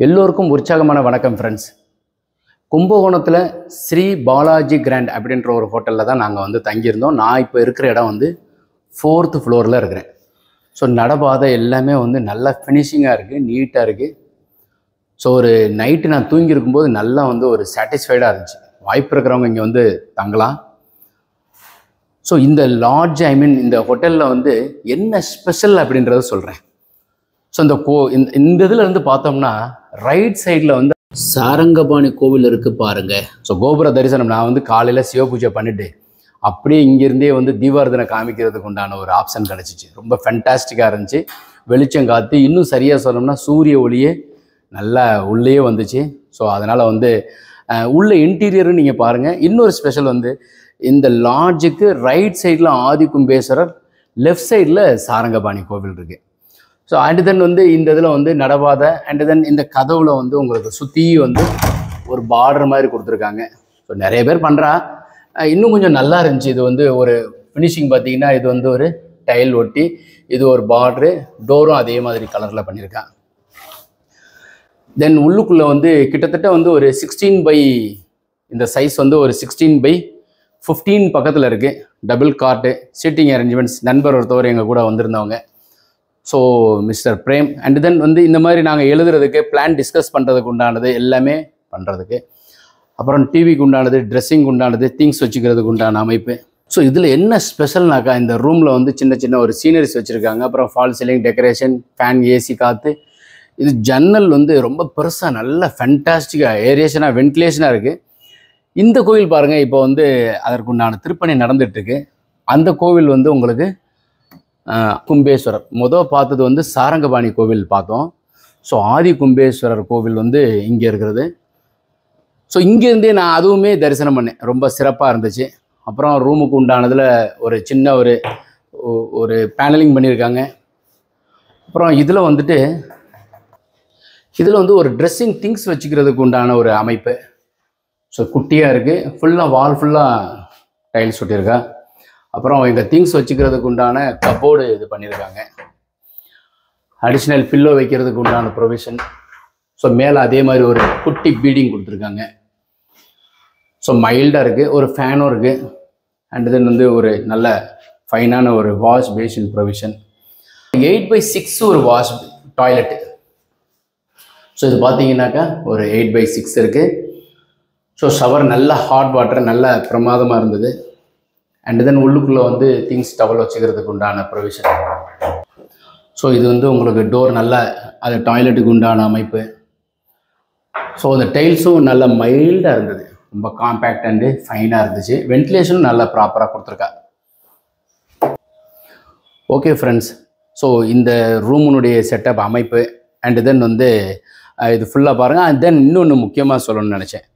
எல்லோருக்கும் உற்சாகமான வணக்கம் ஃப்ரெண்ட்ஸ். கும்பகோணத்தில் ஸ்ரீ பாலாஜி கிராண்ட் அப்படின்ற ஒரு ஹோட்டலில் தான் நாங்கள் வந்து தங்கியிருந்தோம். நான் இப்போ இருக்கிற இடம் வந்து 4th ஃப்ளோரில் இருக்கிறேன். ஸோ நடபாதை எல்லாமே வந்து நல்லா ஃபினிஷிங்காக இருக்குது, நீட்டாக இருக்குது. ஸோ ஒரு நைட்டு நான் தூங்கியிருக்கும்போது நல்லா வந்து ஒரு சாட்டிஸ்ஃபைடாக இருந்துச்சு. வாய்ப்பு இருக்கிறவங்க இங்கே வந்து தங்கலாம். ஸோ இந்த லாட்ஜ் இந்த ஹோட்டலில் வந்து என்ன ஸ்பெஷல் அப்படின்றத சொல்கிறேன். ஸோ இந்த இதில் இருந்து பார்த்தோம்னா ரைட் சைடில் வந்து சாரங்கபாணி கோவில் இருக்குது பாருங்கள். ஸோ கோபுர தரிசனம் நான் வந்து காலையில் சிவ பூஜை பண்ணிவிட்டு அப்படியே இங்கேருந்தே வந்து தீபாரதனை காமிக்கிறதுக்கு உண்டான ஒரு ஆப்ஷன் கிடச்சிச்சு. ரொம்ப ஃபென்டாஸ்டிக்காக இருந்துச்சு. வெளிச்சம் காற்று இன்னும் சரியாக சொல்லணும்னா சூரிய ஒளியே நல்லா உள்ளே வந்துச்சு. ஸோ அதனால் வந்து உள்ள இன்டீரியரும் நீங்கள் பாருங்கள். இன்னொரு ஸ்பெஷல் வந்து இந்த லாட்ஜுக்கு ரைட் சைடில் ஆதி கும்பேஸ்வரர், லெஃப்ட் சைடில் சாரங்கபாணி கோவில் இருக்குது. ஸோ அண்ட் தென் வந்து இந்த இதில் வந்து நடபாதை அண்ட் தென் இந்த கதவுல வந்து உங்களுக்கு சுற்றி வந்து ஒரு பார்டர் மாதிரி கொடுத்துருக்காங்க. ஸோ நிறைய பேர் பண்ணுறா, இன்னும் கொஞ்சம் நல்லா இருந்துச்சு. இது வந்து ஒரு ஃபினிஷிங் பார்த்தீங்கன்னா இது வந்து ஒரு டைல் ஒட்டி இது ஒரு பார்டரு, டோரும் அதே மாதிரி கலரில் பண்ணியிருக்காங்க. தென் உள்ளுக்குள்ளே வந்து கிட்டத்தட்ட வந்து ஒரு 16 இந்த சைஸ் வந்து ஒரு 16/15 பக்கத்தில் இருக்குது. டபுள் கார்ட்டு, சீட்டிங் அரேஞ்ச்மெண்ட்ஸ். நண்பர் ஒருத்தவர் எங்கள் கூட வந்திருந்தவங்க, so mister Prem. And then வந்து இந்த மாதிரி நாங்கள் எழுதுறதுக்கு, பிளான் டிஸ்கஸ் பண்ணுறதுக்கு உண்டானது எல்லாமே பண்ணுறதுக்கு, அப்புறம் டிவிக்கு உண்டானது, ட்ரெஸ்ஸிங் உண்டானது, திங்ஸ் வச்சுக்கிறதுக்கு உண்டான அமைப்பு. ஸோ இதில் என்ன ஸ்பெஷல்னாக்கா இந்த ரூமில் வந்து சின்ன சின்ன ஒரு சீனரிஸ் வச்சுருக்காங்க. அப்புறம் fall ceiling decoration, fan, AC காற்று. இது ஜன்னல் வந்து ரொம்ப பெருசாக நல்ல ஃபென்டாஸ்டிக்காக ஏரியேஷனாக வென்டிலேஷனாக இருக்குது. இந்த கோவில் பாருங்கள், இப்போ வந்து அதற்குண்டான திருப்பணி நடந்துகிட்ருக்கு. அந்த கோவில் வந்து உங்களுக்கு கும்பேஸ்வரர். பார்த்தது வந்து சாரங்கபாணி கோவில் பார்த்தோம். ஸோ ஆதி கும்பேஸ்வரர் கோவில் வந்து இங்கே இருக்கிறது. ஸோ இங்கேருந்தே நான் அதுவுமே தரிசனம் பண்ணேன். ரொம்ப சிறப்பாக இருந்துச்சு. அப்புறம் ரூமுக்கு உண்டானதில் ஒரு சின்ன ஒரு பேனலிங் பண்ணியிருக்காங்க. அப்புறம் இதில் வந்துட்டு இதில் வந்து ஒரு ட்ரெஸ்ஸிங் திங்ஸ் வச்சுக்கிறதுக்கு உண்டான ஒரு அமைப்பு. ஸோ குட்டியாக இருக்குது. ஃபுல்லாக வால் ஃபுல்லாக டைல்ஸ் ஒட்டியிருக்கா. அப்புறம் எங்கள் திங்ஸ் வச்சுக்கிறதுக்கு உண்டான கப்போர்டு இது பண்ணியிருக்காங்க. அடிஷ்னல் பில்லோ வைக்கிறதுக்கு உண்டான ப்ரொவிஷன். ஸோ மேலே அதே மாதிரி ஒரு குட்டி பீடிங் கொடுத்துருக்காங்க. ஸோ மைல்டாக இருக்குது. ஒரு ஃபேனும் இருக்குது. அண்ட் தென் வந்து ஒரு நல்ல ஃபைனான ஒரு வாஷ் பேஷன் ப்ரொவிஷன். 8/6 ஒரு வாஷ் டாய்லெட்டு. ஸோ இது பார்த்தீங்கன்னாக்கா ஒரு 8/6 இருக்குது. ஸோ ஷவர் நல்ல ஹாட் வாட்டர் நல்ல பிரமாதமாக இருந்தது. அண்ட் தென் உள்ளுக்குள்ளே வந்து திங்ஸ் டவல் வச்சுக்கிறதுக்கு உண்டான ப்ரொவிஷன். ஸோ இது வந்து உங்களுக்கு டோர் நல்ல அது டாய்லெட்டுக்கு உண்டான அமைப்பு. ஸோ அந்த டைல்ஸும் நல்ல மைல்டாக இருந்தது. ரொம்ப காம்பேக்ட் அண்டு ஃபைனாக இருந்துச்சு. வென்டிலேஷனும் நல்லா ப்ராப்பராக கொடுத்துருக்கா. ஓகே ஃப்ரெண்ட்ஸ், ஸோ இந்த ரூமுனுடைய செட்டப் அமைப்பு அண்ட் தென் வந்து இது ஃபுல்லாக பாருங்கள். அண்ட் தென் இன்னொன்று முக்கியமாக சொல்லணும்னு நினச்சேன்.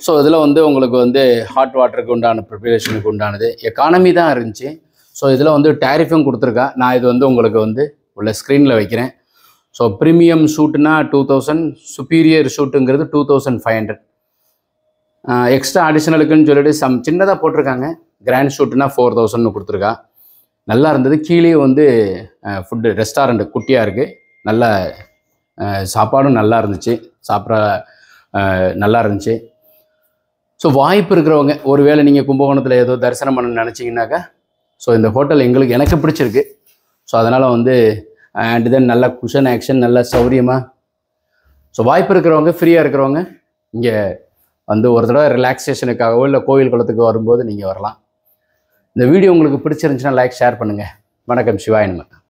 ஸோ இதில் வந்து உங்களுக்கு வந்து ஹாட் வாட்டருக்கு உண்டான ப்ரிப்பரேஷனுக்கு உண்டானது எக்கானமி தான் இருந்துச்சு. ஸோ இதில் வந்து டேரிஃபும் கொடுத்துருக்கா. நான் இது வந்து உங்களுக்கு வந்து உள்ள ஸ்க்ரீனில் வைக்கிறேன். ஸோ ப்ரீமியம் ஷூட்டுனா 2000, சுப்பீரியர் ஷூட்டுங்கிறது 2500. எக்ஸ்ட்ரா அடிஷ்னலுக்குன்னு சொல்லிட்டு சின்னதாக போட்டிருக்காங்க. கிராண்ட் ஷூட்டுனா 4000 கொடுத்துருக்கா. நல்லா இருந்தது. கீழே வந்து ஃபுட்டு ரெஸ்டாரண்ட் குட்டியாக இருக்குது. நல்ல சாப்பாடும் நல்லா இருந்துச்சு. சாப்பிட்ற நல்லா இருந்துச்சு. ஸோ வாய்ப்பு இருக்கிறவங்க, ஒருவேளை நீங்கள் கும்பகோணத்தில் ஏதோ தரிசனம் பண்ணணும்னு நினச்சிங்கனாக்கா, ஸோ இந்த ஹோட்டல் எனக்கு பிடிச்சிருக்கு. ஸோ அதனால் வந்து அண்ட் தென் நல்ல குஷன் ஆக்ஷன், நல்ல சௌரியமாக. ஸோ வாய்ப்பு இருக்கிறவங்க, ஃப்ரீயாக இருக்கிறவங்க இங்கே வந்து ஒரு தடவை ரிலாக்ஸேஷனுக்காகவோ இல்லை கோவில் குளத்துக்கு வரும்போது நீங்கள் வரலாம். இந்த வீடியோ உங்களுக்கு பிடிச்சிருந்துச்சுன்னா லைக், ஷேர் பண்ணுங்கள். வணக்கம். சிவாய நம.